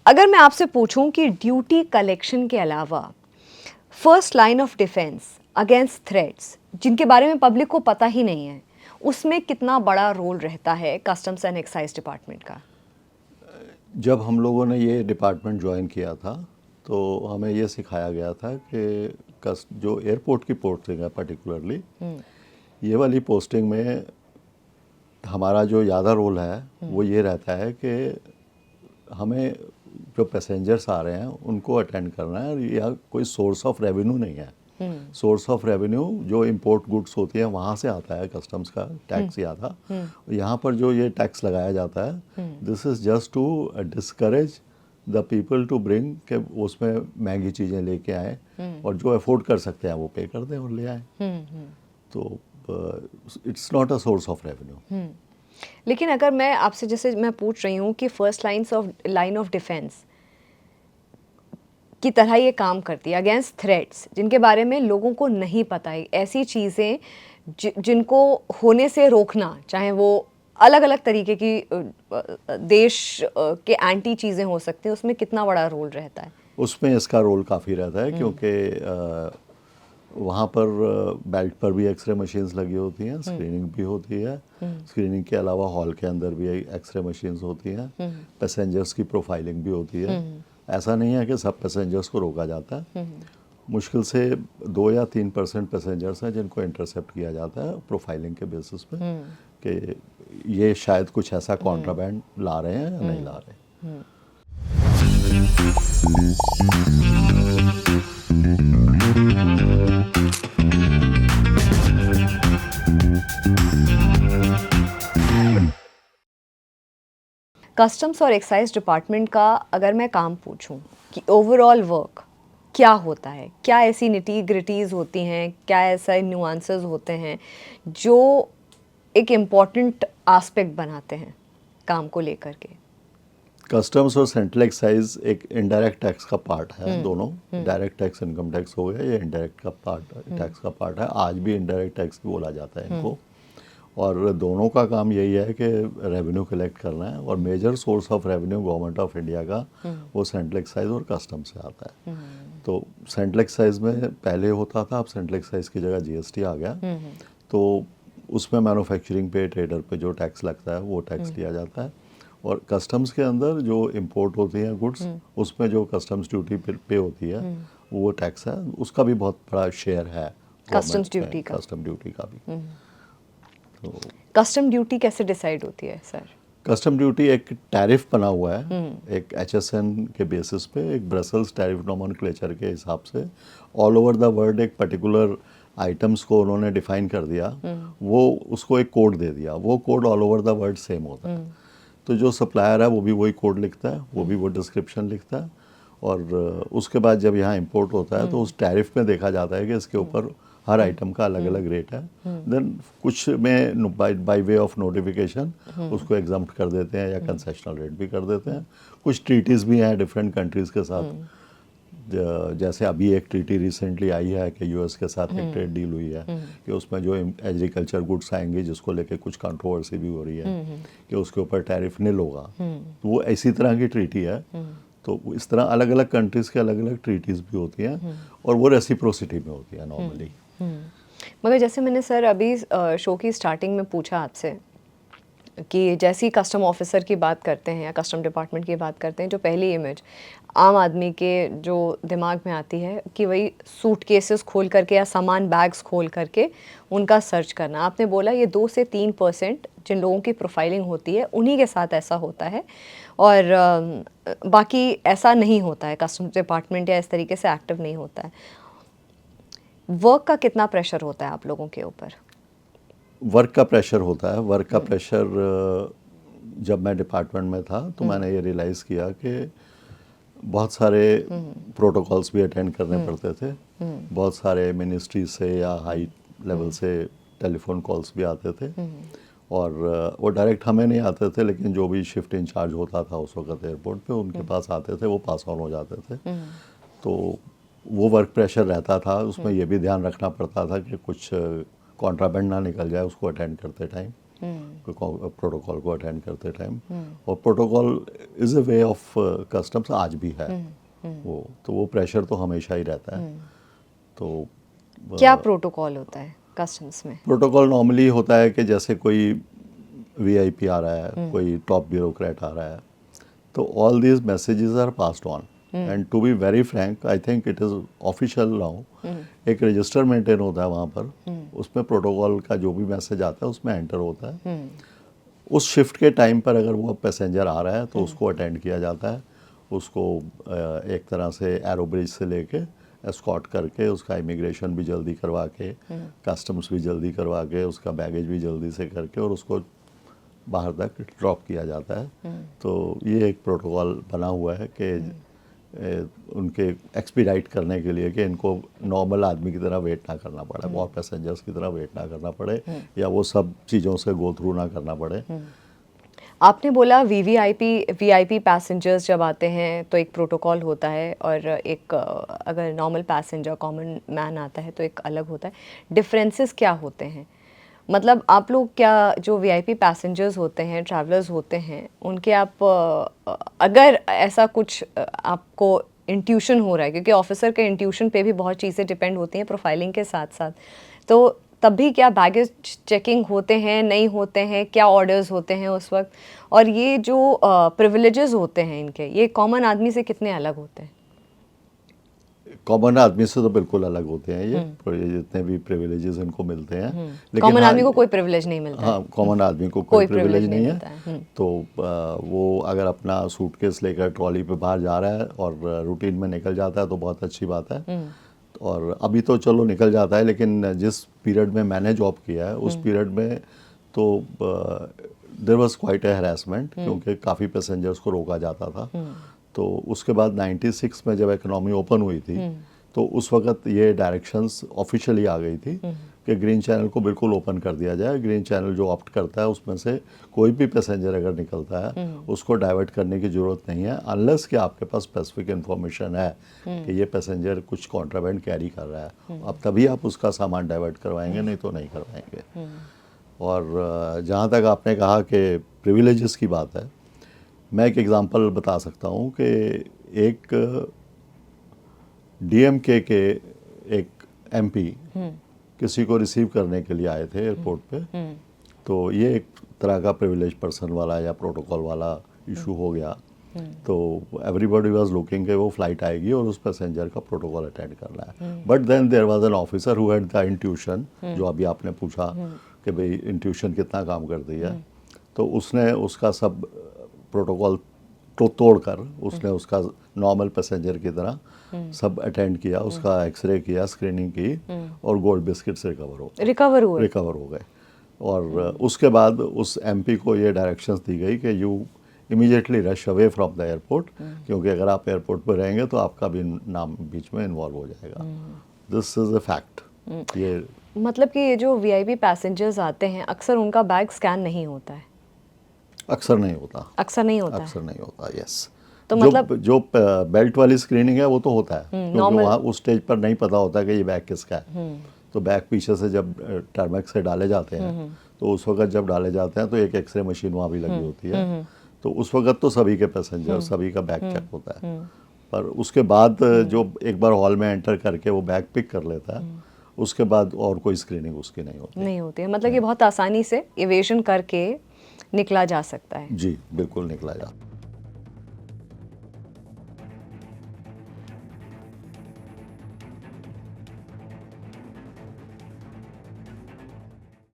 अगर मैं आपसे पूछूं कि ड्यूटी कलेक्शन के अलावा first line of defence against threats जिनके बारे में पब्लिक को पता ही नहीं है, उसमें कितना बड़ा रोल रहता है कस्टम्स एंड एक्साइज डिपार्टमेंट का? जब हम लोगों ने ये डिपार्टमेंट ज्वाइन किया था तो हमें ये सिखाया गया था कि जो एयरपोर्ट की पोस्टिंग है पर्टिकुलरली, ये वाली पोस्टिंग में हमारा जो ज़्यादा रोल है वो ये रहता है कि हमें जो पैसेंजर्स आ रहे हैं उनको अटेंड करना है, या कोई सोर्स ऑफ रेवेन्यू नहीं है। सोर्स ऑफ रेवेन्यू जो इंपोर्ट गुड्स होती है वहाँ से आता है, कस्टम्स का टैक्स ज़्यादा। यहाँ पर जो ये टैक्स लगाया जाता है, this is just to discourage the people to bring के उसमें महंगी चीज़ें लेके आए, और जो अफोर्ड कर सकते हैं वो पे कर दें और ले आए। तो it's not a source of revenue. लेकिन अगर मैं आपसे, जैसे मैं पूछ रही हूँ कि फर्स्ट लाइन ऑफ डिफेंस की तरह ये काम करती है अगेंस्ट थ्रेट्स जिनके बारे में लोगों को नहीं पता है, ऐसी चीज़ें जिनको होने से रोकना, चाहे वो अलग अलग तरीके की देश के एंटी चीज़ें हो सकती हैं, उसमें कितना बड़ा रोल रहता है? उसमें इसका रोल काफ़ी रहता है, क्योंकि वहाँ पर बेल्ट पर भी एक्सरे मशीन्स लगी होती हैं, स्क्रीनिंग भी होती है। स्क्रीनिंग के अलावा हॉल के अंदर भी एक्सरे मशीन्स होती हैं, पैसेंजर्स की प्रोफाइलिंग भी होती है। ऐसा नहीं है कि सब पैसेंजर्स को रोका जाता है। मुश्किल से 2 या 3% पैसेंजर्स हैं जिनको इंटरसेप्ट किया जाता है प्रोफाइलिंग के बेसिस पे, कि ये शायद कुछ ऐसा कॉन्ट्राबैंड ला रहे हैं या नहीं ला रहे। कस्टम्स और एक्साइज डिपार्टमेंट का अगर मैं काम पूछूं कि ओवरऑल वर्क क्या होता है, क्या ऐसी निटी ग्रिटीज़ होती हैं, क्या ऐसा नुआंसेस होते हैं जो एक इम्पॉर्टेंट एस्पेक्ट बनाते हैं काम को लेकर के? कस्टम्स और सेंट्रल एक्साइज एक इनडायरेक्ट टैक्स का पार्ट है। दोनों डायरेक्ट टैक्स इनकम टैक्स हो गया, ये इनडायरेक्ट का पार्ट टैक्स का पार्ट है। आज भी इनडायरेक्ट टैक्स भी बोला जाता है इनको। और दोनों का काम यही है कि रेवेन्यू कलेक्ट करना है, और major source of revenue government of India का वो सेंट्रल एक्साइज और कस्टम से आता है। तो सेंट्रल एक्साइज में पहले होता था, अब सेंट्रल एक्साइज की जगह जीएसटी आ गया। तो उसमें मैन्युफैक्चरिंग पे, ट्रेडर पे जो टैक्स लगता है वो टैक्स लिया जाता है। और कस्टम्स के अंदर जो इंपोर्ट होती हैं गुड्स, उसमें जो कस्टम्स ड्यूटी पे होती है वो टैक्स है, उसका भी बहुत बड़ा शेयर है कस्टम्स ड्यूटी का। कस्टम ड्यूटी का भी। तो कस्टम ड्यूटी कैसे डिसाइड होती है सर? कस्टम ड्यूटी एक टैरिफ बना हुआ है, एक एचएसएन के बेसिस पे, एक ब्रसल्स टैरिफ नोमेनक्लेचर के हिसाब से ऑल ओवर द वर्ल्ड एक पर्टिकुलर आइटम्स को उन्होंने डिफाइन कर दिया। वो उसको एक कोड दे दिया, वो code all over the world same होता है। तो जो सप्लायर है वो भी वही कोड लिखता है, वो भी वो डिस्क्रिप्शन लिखता है, और उसके बाद जब यहाँ इंपोर्ट होता है तो उस टैरिफ में देखा जाता है कि इसके ऊपर हर आइटम का अलग अलग रेट है। देन कुछ में बाय वे ऑफ नोटिफिकेशन उसको एग्जम्प्ट कर देते हैं या कंसेशनल रेट भी कर देते हैं। कुछ ट्रीटीज़ भी हैं डिफरेंट कंट्रीज़ के साथ, जैसे अभी एक ट्रीटी रिसेंटली आई है कि यूएस के साथ एक ट्रेड डील हुई है कि उसमें जो एग्रीकल्चर गुड्स आएंगे जिसको लेके कुछ कंट्रोवर्सी भी हो रही है कि उसके ऊपर टैरिफ निल होगा, तो वो इसी तरह की ट्रीटी है। तो इस तरह अलग अलग कंट्रीज़ के अलग अलग ट्रीटीज़ भी होती हैं, और वो रेसिप्रोसिटी में होती है नॉर्मली। मगर जैसे मैंने सर अभी शो की स्टार्टिंग में पूछा आपसे कि जैसे ही कस्टम ऑफिसर की बात करते हैं या कस्टम डिपार्टमेंट की बात करते हैं, जो पहली इमेज आम आदमी के जो दिमाग में आती है कि वही सूटकेसेस खोल करके या सामान बैग्स खोल करके उनका सर्च करना। आपने बोला ये 2 से 3% जिन लोगों की प्रोफाइलिंग होती है उन्हीं के साथ ऐसा होता है, और बाकी ऐसा नहीं होता है, कस्टम डिपार्टमेंट या इस तरीके से एक्टिव नहीं होता है। वर्क का कितना प्रेशर होता है आप लोगों के ऊपर? वर्क का प्रेशर होता है। वर्क का प्रेशर जब मैं डिपार्टमेंट में था तो मैंने ये रियलाइज़ किया कि बहुत सारे प्रोटोकॉल्स भी अटेंड करने पड़ते थे। बहुत सारे मिनिस्ट्री से या हाई लेवल से टेलीफोन कॉल्स भी आते थे, और वो डायरेक्ट हमें नहीं आते थे, लेकिन जो भी शिफ्ट इंचार्ज होता था उस वक्त एयरपोर्ट पे उनके पास आते थे, वो पास ऑन हो जाते थे। तो वो वर्क प्रेशर रहता था। उसमें ये भी ध्यान रखना पड़ता था कि कुछ कॉन्ट्राबैंड ना निकल जाए उसको अटेंड करते टाइम। प्रोटोकॉल को अटेंड करते टाइम। और protocol is a way of customs आज भी है वो प्रेशर तो हमेशा ही रहता है। तो क्या प्रोटोकॉल होता है कस्टम्स में? प्रोटोकॉल नॉर्मली होता है कि जैसे कोई वीआईपी आ रहा है, कोई टॉप ब्यूरोक्रेट आ रहा है, तो all these messages are passed on and to be very frank I think it is official now. एक रजिस्टर मेंटेन होता है वहाँ पर, उसमें प्रोटोकॉल का जो भी मैसेज आता है उसमें एंटर होता है। उस शिफ्ट के टाइम पर अगर वो पैसेंजर आ रहा है तो उसको अटेंड किया जाता है, उसको एक तरह से एरो ब्रिज से लेके एस्कॉर्ट करके उसका इमिग्रेशन भी जल्दी करवा के, कस्टम्स भी जल्दी करवा के, उसका बैगेज भी जल्दी से करके और उसको बाहर तक ड्रॉप किया जाता है। तो ये एक प्रोटोकॉल बना हुआ है कि उनके एक्सपीडाइट करने के लिए कि इनको नॉर्मल आदमी की तरह वेट ना करना पड़े और पैसेंजर्स की तरह वेट ना करना पड़े या वो सब चीज़ों से गो थ्रू ना करना पड़े। आपने बोला वीआईपी पैसेंजर्स जब आते हैं तो एक प्रोटोकॉल होता है और एक अगर नॉर्मल पैसेंजर कॉमन मैन आता है तो एक अलग होता है। डिफरेंसेस क्या होते हैं? मतलब आप लोग क्या जो वीआईपी पैसेंजर्स होते हैं, ट्रैवलर्स होते हैं, उनके आप अगर ऐसा कुछ आपको इंट्यूशन हो रहा है, क्योंकि ऑफिसर के इंट्यूशन पे भी बहुत चीज़ें डिपेंड होती हैं प्रोफाइलिंग के साथ साथ, तो तब भी क्या बैगेज चेकिंग होते हैं, नहीं होते हैं, क्या ऑर्डर्स होते हैं उस वक्त? और ये जो प्रिविलेजेस होते हैं इनके, ये कॉमन आदमी से कितने अलग होते हैं? कॉमन आदमी से तो बिल्कुल अलग होते हैं ये जितने भी प्रिविलेजेस इनको मिलते हैं। लेकिन कॉमन आदमी को कोई प्रिविलेज नहीं मिलता। हाँ, कॉमन आदमी को कोई प्रिविलेज नहीं है। तो वो अगर अपना सूटकेस लेकर ट्रॉली पे बाहर जा रहा है और रूटीन में निकल जाता है तो बहुत अच्छी बात है। और अभी तो चलो निकल जाता है, लेकिन जिस पीरियड में मैंने जॉब किया है उस पीरियड में तो there was quite a harassment, क्योंकि काफ़ी पैसेंजर्स को रोका जाता था। तो उसके बाद 96 में जब इकोनॉमी ओपन हुई थी तो उस वक्त ये डायरेक्शंस ऑफिशियली आ गई थी कि ग्रीन चैनल को बिल्कुल ओपन कर दिया जाए। ग्रीन चैनल जो ऑप्ट करता है उसमें से कोई भी पैसेंजर अगर निकलता है उसको डाइवर्ट करने की ज़रूरत नहीं है, अनलेस कि आपके पास स्पेसिफिक इन्फॉर्मेशन है कि ये पैसेंजर कुछ कॉन्ट्राबैंड कैरी कर रहा है, अब तभी आप उसका सामान डाइवर्ट करवाएंगे, नहीं तो नहीं करवाएंगे। और जहाँ तक आपने कहा कि प्रिविलेजेस की बात है, मैं एक एग्ज़ाम्पल बता सकता हूँ कि एक डीएमके के एक एमपी किसी को रिसीव करने के लिए आए थे एयरपोर्ट पे। तो ये एक तरह का प्रिविलेज पर्सन वाला या प्रोटोकॉल वाला इशू हो गया। तो एवरीबॉडी वाज लुकिंग कि वो फ्लाइट आएगी और उस पैसेंजर का प्रोटोकॉल अटेंड करना है। But then there was an officer who had the intuition, जो अभी आपने पूछा कि भाई इंट्यूशन कितना काम करती है, तो उसने उसका सब प्रोटोकॉल तो तोड़कर उसने उसका नॉर्मल पैसेंजर की तरह सब अटेंड किया, उसका एक्सरे किया, स्क्रीनिंग की और गोल्ड बिस्किट्स रिकवर हो गए। और उसके बाद उस एमपी को ये डायरेक्शंस दी गई कि you immediately rush away from the airport, क्योंकि अगर आप एयरपोर्ट पर रहेंगे तो आपका भी नाम बीच में इन्वॉल्व हो जाएगा। This is a fact. ये मतलब कि ये जो वीआईपी पैसेंजर्स आते हैं अक्सर उनका बैग स्कैन नहीं होता है? अक्सर नहीं होता, यस। तो मतलब जो बेल्ट वाली स्क्रीनिंग है वो तो होता है, क्योंकि वहाँ उस स्टेज पर नहीं पता होता कि ये बैग किसका है। तो बैग पीछे से जब टारमैक से डाले जाते हैं तो उस वक्त जब डाले जाते हैं तो एक एक्सरे मशीन वहाँ भी लगी होती है। तो उस वक्त तो सभी के पैसेंजर सभी का बैग चेक होता है। पर उसके बाद जो एक बार हॉल में एंटर करके वो बैग पिक कर लेता है, उसके बाद और कोई स्क्रीनिंग उसकी नहीं होती है। मतलब ये बहुत आसानी से इवेशन करके निकला जा सकता है। जी बिल्कुल निकला जा सकता है।